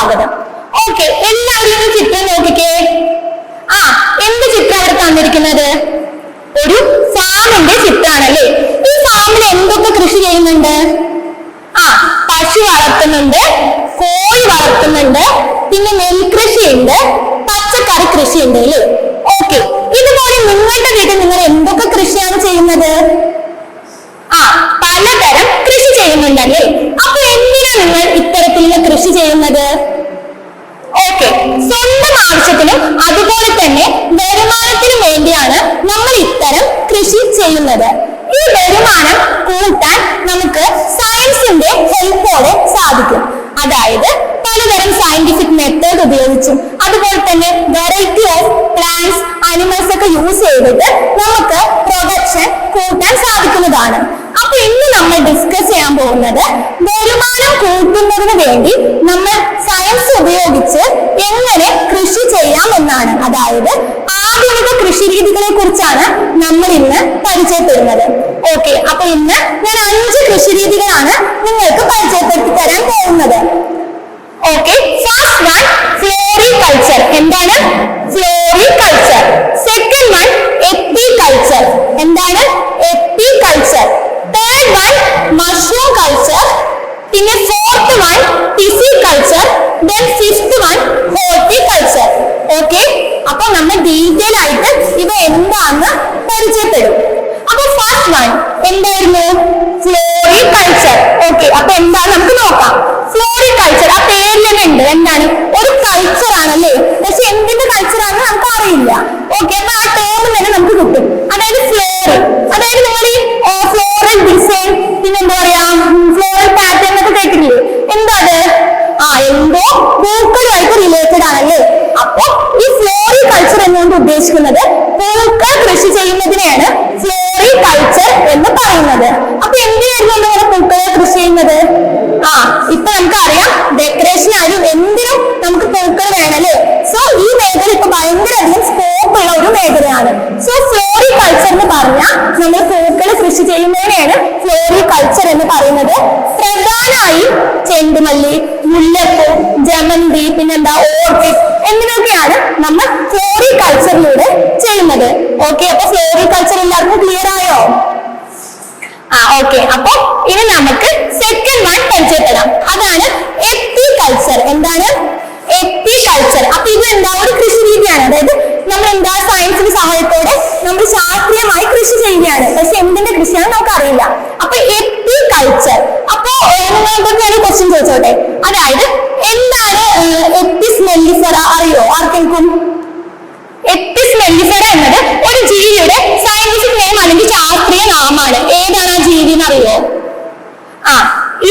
സ്വാഗതം. ഓക്കെ, എല്ലാവരും ഈ ചിത്രം നോക്കിക്കേ. എന്ത് ചിത്രം അവിടെ തന്നിരിക്കുന്നത്? ഒരു ഫാമിന്റെ ചിത്രാണല്ലേ. ഈ ഫാമിൽ എന്തൊക്കെ കൃഷി ചെയ്യുന്നുണ്ട്? പശു വളർത്തുന്നുണ്ട്, കോഴി വളർത്തുന്നുണ്ട്, പിന്നെ നെൽകൃഷിയുണ്ട്, പച്ചക്കറി കൃഷിയുണ്ട് അല്ലേ. ഓക്കെ, ഇതുപോലെ നിങ്ങളുടെ വീട്ടിൽ നിങ്ങൾ എന്തൊക്കെ കൃഷിയാണ് ചെയ്യുന്നത്? പലതരം കൃഷി ചെയ്യുന്നുണ്ടല്ലേ. അപ്പൊ എന്തിനാ നിങ്ങൾ ഇത്തരത്തിലുള്ള കൃഷി ചെയ്യുന്നത്? ഓക്കെ, സ്വന്തം ആവശ്യത്തിനും അതുപോലെ തന്നെ വരുമാനത്തിനും വേണ്ടിയാണ് നമ്മൾ ഇത്തരം കൃഷി ചെയ്യുന്നത്. ഈ വരുമാനം കൂട്ടാൻ നമുക്ക് സയൻസിന്റെ ഹെൽപ്പോടെ സാധിക്കും. അതായത് പലതരം സയന്റിഫിക് മെത്തേഡ് ഉപയോഗിച്ചും അതുപോലെ തന്നെ വെറൈറ്റി ഓഫ് പ്ലാന്റ്സ്, അനിമൽസ് ഒക്കെ യൂസ് ചെയ്തിട്ട് നമുക്ക് പ്രൊഡക്ഷൻ കൂട്ടാൻ സാധിക്കുന്നതാണ്. അപ്പൊ ഇന്ന് നമ്മൾ ഡിസ്കസ് ചെയ്യാൻ പോകുന്നത് വരുമാനം കൂട്ടുന്നതിന് വേണ്ടി നമ്മൾ സയൻസ് ഉപയോഗിച്ച് എങ്ങനെ കൃഷി ചെയ്യാം എന്നാണ്. അതായത് ആധുനിക കൃഷി രീതികളെ കുറിച്ചാണ് നമ്മൾ ഇന്ന് പരിചയപ്പെടുന്നത്. ഓക്കെ, അപ്പൊ ഇന്ന് ഞാൻ 5 കൃഷി രീതികളാണ് നിങ്ങൾക്ക് പരിചയപ്പെടുത്തി തരാൻ പോകുന്നത്. Okay, first one floriculture. എന്താണ് ഫ്ലോറികൾച്ചർ? Second one apiculture. എന്താണ് apiculture? Third one mushroom culture. പിന്നെ fourth one pisciculture. Then fifth one horticulture. Okay, അപ്പൊ നമ്മൾ ഡീറ്റെയിൽ ആയിട്ട് ഇവ എന്താന്ന് പരിചയപ്പെടും. അപ്പൊ ഫസ്റ്റ് വൺ എന്തായിരുന്നു? ഫ്ലോറികൾച്ചർ. ഓക്കെ, അപ്പൊ എന്താണ് നമുക്ക് നോക്കാം. ഫ്ലോറികൾച്ചർ ആ പേരിൽ തന്നെ ഉണ്ട്. എന്താണ്? ഒരു കൾച്ചർ ആണല്ലേ. പക്ഷെ എന്തിന്റെ കൾച്ചർ ആണെന്ന് നമുക്ക് അറിയില്ല. ഓക്കെ, അപ്പൊ ആ ടേം തന്നെ നമുക്ക് കിട്ടും. അതായത് ഫ്ലോറി, അതായത് നിങ്ങൾ ഈ ഫ്ലോറൽ ഡിസൈൻ, പിന്നെ എന്താ പറയാ ഫ്ലോറൽ പാറ്റേൺ എന്നൊക്കെ കേട്ടിട്ടില്ലേ? എന്താ അത്? എന്തോ പൂക്കളുമായിട്ട് റിലേറ്റഡ് ആണല്ലേ. അപ്പൊ ഈ ഫ്ലോറികൾച്ചർ എന്നുകൊണ്ട് ഉദ്ദേശിക്കുന്നത് പൂക്കൾ കൃഷി ചെയ്യുന്നതിനെയാണ് ഫ്ലോറികൾച്ചർ എന്ന് പറയുന്നത്. അപ്പൊ എന്തിനായിരുന്നു നമ്മൾ പൂക്കളെ കൃഷി ചെയ്യുന്നത്? ഇപ്പൊ നമുക്കറിയാം ഡെക്കറേഷൻ ആയാലും എന്തിനും നമുക്ക് പൂക്കൾ വേണല്ലേ. സോ ഈ മേഖല ഇപ്പൊ ഭയങ്കര അധികം സ്കോപ്പ് ഉള്ള ഒരു മേഖലയാണ്. സോ ഫ്ലോറികൾച്ചർ എന്ന് പറഞ്ഞാൽ നമ്മൾ പൂക്കൾ കൃഷി ചെയ്യുന്നതിനെയാണ് ഫ്ലോറികൾച്ചർ എന്ന് പറയുന്നത്. പ്രധാനമായും ചെണ്ടുമല്ലി, മുല്ലപ്പൂ, ജമന്തി, പിന്നെന്താ ഓർക്കിഡ് എന്നിവയൊക്കെയാണ് നമ്മൾ ഫ്ലോറികൾച്ചറിലൂടെ ചെയ്യുന്നത്. ഓക്കെ, അപ്പൊ ഫ്ലോറികൾച്ചർ എല്ലാവർക്കും ക്ലിയർ ആയോ? ഓക്കെ, അപ്പൊ ഇനി നമുക്ക് സെക്കൻഡ് വൺ പരിചയപ്പെടാം. അതാണ് എപ്പികൾച്ചർ. എന്താണ് എപ്പികൾച്ചർ? അപ്പൊ ഇത് എന്താ? ഒരു കൃഷി രീതിയാണ്. അതായത് നമ്മൾ എന്താ സയൻസിന്റെ സഹായത്തോടെ നമ്മൾ ശാസ്ത്രീയമായി കൃഷി ചെയ്യുകയാണ്. പക്ഷെ എന്തിന്റെ കൃഷിയാണെന്ന് നമുക്ക് അറിയില്ല. അപ്പൊ എപ്പികൾച്ചർ. അപ്പൊ നിങ്ങളോട് ഞാൻ ക്വസ്റ്റ്യൻ ചോദിച്ചോട്ടെ. അതായത് എന്താണ് എപ്പിസ് മെല്ലിഫെറ? അറിയോ ആർക്കെങ്കിലും? എപ്പിസ് മെല്ലിഫെറ എന്നത് ഒരു ജീവിയുടെ സയന്റിഫിക് നെയിം അല്ലെങ്കിൽ ശാസ്ത്രീയ നാമമാണ്. ഏതാണ് ആ ജീവി എന്ന് അറിയോ?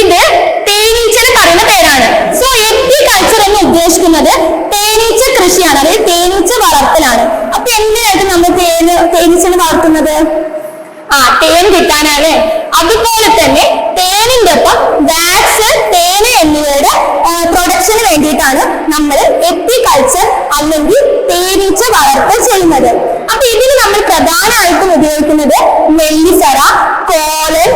ഇത് തേനീച്ചനെ പറയുന്ന പേരാണ്. സോ എപ്പികൾച്ചർ എന്ന് ഉദ്ദേശിക്കുന്നത് തേനീച്ച കൃഷിയാണ്, അതായത് തേനീച്ച വളർത്തലാണ്. അപ്പൊ എന്തിനായിട്ട് നമ്മൾ തേനീച്ചനെ വളർത്തുന്നത്? തേൻ കിട്ടാനാണ്. അതുപോലെ തന്നെ തേനിന്റെ ഒപ്പം വാക്സ്, തേന് എന്നിവയുടെ പ്രൊഡക്ഷന് വേണ്ടിയിട്ടാണ് നമ്മൾ എപ്പികൾച്ചർ അല്ലെങ്കിൽ തേനീച്ച വളർത്തൽ ചെയ്യുന്നത്. അപ്പൊ ഇതിന് നമ്മൾ പ്രധാനമായിട്ടും ഉപയോഗിക്കുന്നത് മെല്ലിഫെറ, കോളൻ,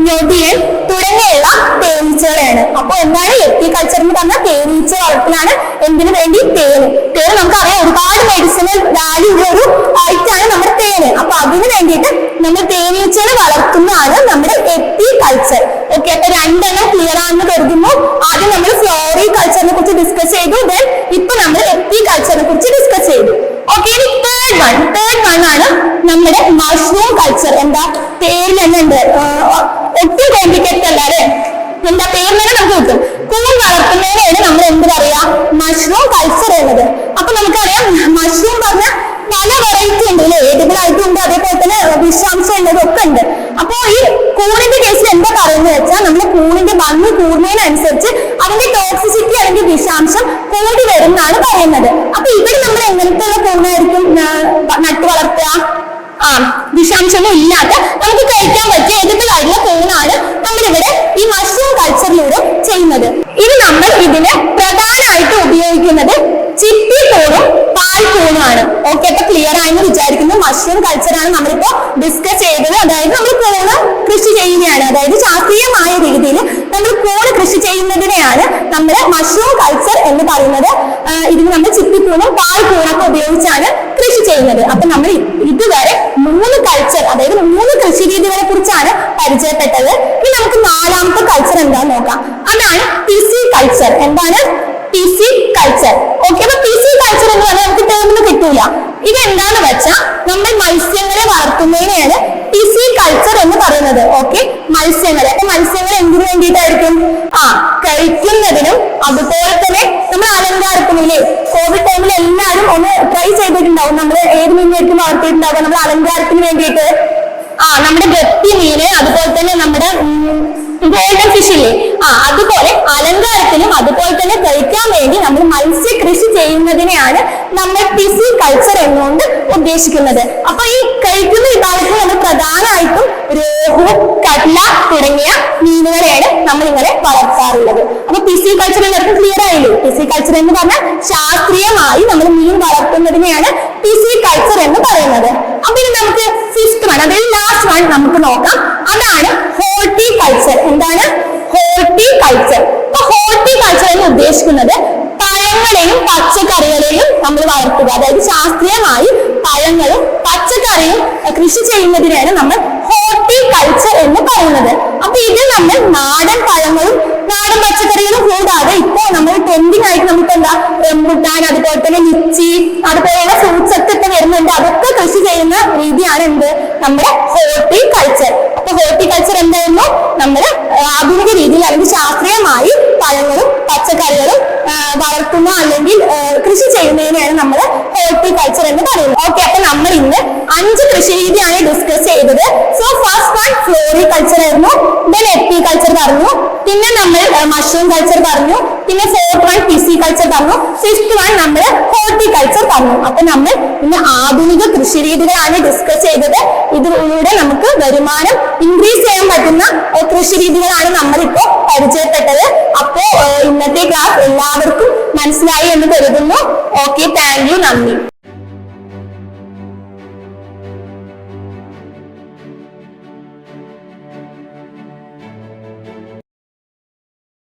ഞൊടിയൻ തുടങ്ങിയുള്ള തേനീച്ചകളാണ്. അപ്പൊ എന്താണ് എപ്പികൾച്ചർ എന്ന് പറഞ്ഞാൽ തേനീച്ച വളർത്തലാണ്. എന്തിനു വേണ്ടി? തേന്. തേന് നമുക്കറിയാം ഒരുപാട് മെഡിസിനൽ വാല്യൂ ഉള്ള ഒരു ഐറ്റാണ് നമ്മുടെ തേന്. അപ്പൊ അതിന് വേണ്ടിയിട്ട് നമ്മൾ തേനീച്ചകളെ വളർത്തുന്നതാണ് നമ്മുടെ എപ്പികൾച്ചർ. ഓക്കെ, അപ്പൊ രണ്ടെണ്ണം ക്ലിയർ ആണെന്ന് കരുതുന്നു. ആദ്യം നമ്മൾ ഫ്ലോറികൾച്ചറിനെ കുറിച്ച് ഡിസ്കസ് ചെയ്തു. ദെൻ ഇപ്പൊ നമ്മൾ എപ്പികൾച്ചറിനെ കുറിച്ച് ഡിസ്കസ് ചെയ്തു. ഓക്കെ, ഇനി തേർഡ് വൺ ആണ് നമ്മുടെ മഷ്റൂം കൾച്ചർ. എന്താ? പേരിൽ തന്നെ ഉണ്ട്, ഒട്ടും കോംപ്ലിക്കേറ്റഡ് അല്ല അല്ലെ. എന്താ പേരിൽ തന്നെ നമുക്ക് കിട്ടും. കൂൺ വളർത്തുന്നതിനാണ് നമ്മൾ എന്ത് പറയാ? മഷ്റൂം കൾച്ചർ എന്നത്. അപ്പൊ നമുക്കറിയാം മഷ്റൂം പറഞ്ഞ പല വെറൈറ്റി ഉണ്ട് അല്ലെ. എഡിബിൾ ആയിട്ടുണ്ട്, അതേപോലെ തന്നെ വിഷാംശം ഉള്ളതൊക്കെ ഉണ്ട്. അപ്പൊ ഈ കൂണിന്റെ കേസിൽ എന്താ പറയുന്നത് വെച്ചാൽ നമ്മൾ കൂണിന്റെ ഭംഗി കൂടുന്നതിനനുസരിച്ച് അതിന്റെ ടോക്സിസിറ്റി അല്ലെങ്കിൽ വിഷാംശം കൂടി വരുന്നാണ് പറയുന്നത്. അപ്പൊ ഇവിടെ നമ്മൾ എങ്ങനത്തെ കൂണായിരിക്കും നട്ടു വളർത്തുക? വിഷാംശമൊന്നും ഇല്ലാത്ത നമുക്ക് കഴിക്കാൻ പറ്റിയ എഡിബിൾ ആയിട്ടുള്ള കൂണാണ് നമ്മളിവിടെ ഈ മഷ്റൂം കൾച്ചറിലൂടെ ചെയ്യുന്നത്. ഇനി നമ്മൾ ഇതിന് പ്രധാനമായിട്ട് ഉപയോഗിക്കുന്നത് ചിപ്പിക്കൂണും പാൽക്കൂണുമാണ്. ഓക്കെ, അപ്പൊ ക്ലിയർ ആയെന്ന് വിചാരിക്കുന്നു. മഷ്റൂം കൾച്ചറാണ് നമ്മളിപ്പോ ഡിസ്കസ് ചെയ്തത്. അതായത് നമ്മൾ കൂണ് കൃഷി ചെയ്യുകയാണ്. അതായത് ശാസ്ത്രീയമായ രീതിയിൽ നമ്മൾ കൂണ് കൃഷി ചെയ്യുന്നതിനെയാണ് നമ്മൾ മഷ്റൂം കൾച്ചർ എന്ന് പറയുന്നത് ഇതിന് നമ്മൾ ചിപ്പിക്കൂണും പാൽക്കൂണൊക്കെ ഉപയോഗിച്ചാണ് കൃഷി ചെയ്യുന്നത്. അപ്പൊ നമ്മൾ ഇതുവരെ 3 കൾച്ചർ, അതായത് 3 കൃഷി രീതികളെ കുറിച്ചാണ് പരിചയപ്പെട്ടത്. ഇനി നമുക്ക് 4ാമത്തെ കൾച്ചർ എന്താന്ന് നോക്കാം. അതാണ് പിസി കൾച്ചർ. എന്താണ് പിസി കൾച്ചർ? ഓക്കെ, അപ്പൊ പിസി കൾച്ചർ എന്ന് പറഞ്ഞാൽ നമുക്ക് ടേമിന് കിട്ടൂല. ഇതെന്താന്ന് വെച്ചാൽ നമ്മൾ മത്സ്യങ്ങളെ വളർത്തുന്നതിനെയാണ് പിസി കൾച്ചർ എന്ന് പറയുന്നത്. ഓക്കെ, മത്സ്യങ്ങളെ. അപ്പൊ മത്സ്യങ്ങൾ എന്തിനു വേണ്ടിയിട്ടായിരിക്കും? കഴിക്കുന്നതിനും അതുപോലെ തന്നെ നമ്മൾ അലങ്കാരത്തിനില്ലേ, കോവിഡ് ടൈമിൽ എല്ലാവരും ഒന്ന് ട്രൈ ചെയ്തിട്ടുണ്ടാവും. നമ്മൾ ഏത് മീനായിരിക്കും വളർത്തിയിട്ടുണ്ടാവുക? നമ്മൾ അലങ്കാരത്തിന് വേണ്ടിയിട്ട് നമ്മുടെ ഗപ്പി മീന്, അതുപോലെ തന്നെ നമ്മുടെ ഗോൾഡൻ ഫിഷ് ഇല്ലേ, അതുപോലെ അലങ്കാരത്തിനും അതുപോലെ തന്നെ കഴിക്കാൻ വേണ്ടി നമ്മൾ മത്സ്യ കൃഷി ചെയ്യുന്നതിനെയാണ് നമ്മൾ പിസി കൾച്ചർ എന്നുകൊണ്ട് ഉദ്ദേശിക്കുന്നത്. അപ്പൊ ഈ കഴിക്കുന്ന വിഭാഗത്തിൽ നമ്മൾ പ്രധാനമായിട്ടും രോഹു, കട്ല തുടങ്ങിയ മീനുകളെയാണ് നമ്മൾ ഇങ്ങനെ വളർത്താറുള്ളത്. അപ്പൊ പിസി കൾച്ചർ എല്ലാവർക്കും ക്ലിയർ ആയില്ലേ? പിസി കൾച്ചർ എന്ന് പറഞ്ഞാൽ ശാസ്ത്രീയമായി നമ്മൾ മീൻ വളർത്തുന്നതിനെയാണ് പിസി കൾച്ചർ എന്ന് പറയുന്നത്. അപ്പൊ ഇനി നമുക്ക് 5th വൺ, അതായത് ലാസ്റ്റ് വൺ നമുക്ക് നോക്കാം. അതാണ് ഹോർട്ടികൾച്ചർ. എന്താണ് ഹോർട്ടികൾച്ചർ? അപ്പൊ ഹോർട്ടികൾച്ചർ എന്ന് ഉദ്ദേശിക്കുന്നത് പഴങ്ങളെയും പച്ചക്കറികളെയും നമ്മൾ വളർത്തുക. അതായത് ശാസ്ത്രീയമായി പഴങ്ങളും പച്ചക്കറിയും കൃഷി ചെയ്യുന്നതിനാണ് നമ്മൾ ഹോർട്ടികൾച്ചർ എന്ന് പറയുന്നത്. അപ്പൊ ഇത് നമ്മൾ നാടൻ പഴങ്ങളും നാടൻ പച്ചക്കറികളും കൂടാതെ ഇപ്പോ നമ്മൾ ട്രെൻഡിങ് ആയിട്ട് നമുക്ക് എന്താ റംബുട്ടാൻ, അതുപോലെ തന്നെ ലിച്ചി, അതുപോലെയുള്ള ഫ്രൂട്ട്സ് ഒക്കെ ഇപ്പൊ വരുന്നുണ്ട്. അതൊക്കെ കൃഷി ചെയ്യുന്ന രീതിയാണ് എന്ത്? നമ്മുടെ ഹോർട്ടികൾച്ചർ. അപ്പൊ ഹോർട്ടികൾച്ചർ എന്തായിരുന്നു? നമ്മുടെ ആധുനിക രീതിയിൽ അല്ലെങ്കിൽ ശാസ്ത്രീയമായി പഴങ്ങളും പച്ചക്കറികളും വളർത്തുന്ന അല്ലെങ്കിൽ കൃഷി ചെയ്യുന്നതിനെയാണ് നമ്മൾ ഹോർട്ടികൾച്ചർ എന്ന് പറയുന്നത്. ഓക്കെ, അപ്പൊ നമ്മൾ ഇന്ന് 5 കൃഷി രീതിയാണ് ഡിസ്കസ് ചെയ്തത്. സോ ഫസ്റ്റ് വൺ ഫ്ലോറികൾച്ചർ ആയിരുന്നു, ദെൻ എപ്പികൾച്ചർ പറഞ്ഞു, പിന്നെ നമ്മൾ മഷ്റൂം കൾച്ചർ പറഞ്ഞു, പിന്നെ 4th വൺ പിസി കൾച്ചർ പറഞ്ഞു, 5th വൺ നമ്മൾ ഹോർട്ടികൾച്ചർ പറഞ്ഞു. അപ്പൊ നമ്മൾ ഇന്ന് ആധുനിക കൃഷി രീതികളാണ് ഡിസ്കസ് ചെയ്തത്. ഇതിലൂടെ നമുക്ക് വരുമാനം ഇൻക്രീസ് ചെയ്യാൻ പറ്റുന്ന കൃഷി രീതികളാണ് നമ്മളിപ്പോ പരിചയപ്പെട്ടത്. അപ്പോ ഇന്നത്തെ ക്ലാസ് എല്ലാവർക്കും മനസ്സിലായി എന്ന് കരുതുന്നു. ഓക്കെ, താങ്ക് യു, നന്ദി.